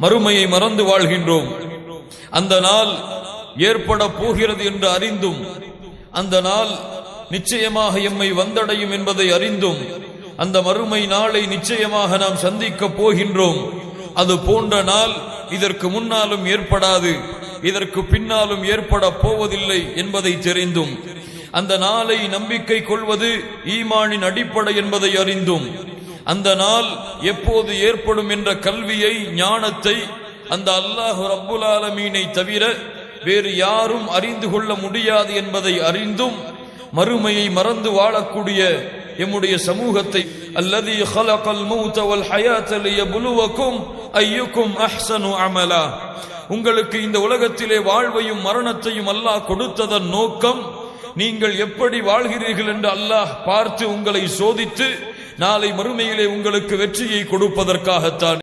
மறுமையை மறந்து வாழ்கின்றோம். அந்த நாள் ஏற்பட போகிறது என்று அறிந்தும், அந்த நாள் நிச்சயமாக எம்மை வந்தடையும் என்பதை அறிந்தும், அந்த மறுமை நாளை நிச்சயமாக நாம் சந்திக்க போகின்றோம். அது போன்ற நாள் இதற்கு முன்னாலும் ஏற்படாது, இதற்கு பின்னாலும் ஏற்பட போவதில்லை என்பதை தெரிந்தும், அந்த நாளை நம்பிக்கை கொள்வது ஈமானின் அடிப்படை என்பதை அறிந்தும், அந்த நாள் எப்போது ஏற்படும் என்ற கல்வியை, ஞானத்தை அந்த அல்லாஹ் ரப்புல் ஆலமீனை தவிர வேறு யாரும் அறிந்து கொள்ள முடியாது என்பதை அறிந்தும், மறுமையை மறந்து வாழக்கூடிய எம்முடைய சமூகத்தை அல்லதி ஹலகல் மௌத வல் ஹயாத லியப்லுவக்கும் அய்யுக்கும் அஹ்ஸனு அமலா, உங்களுக்கு இந்த உலகத்திலே வாழ்வையும் மரணத்தையும் அல்லாஹ் கொடுத்ததன் நோக்கம் நீங்கள் எப்படி வாழ்கிறீர்கள் என்று அல்லாஹ் பார்த்து உங்களை சோதித்து நாளை மறுமையிலே உங்களுக்கு வெற்றியை கொடுப்பதற்காகத்தான்.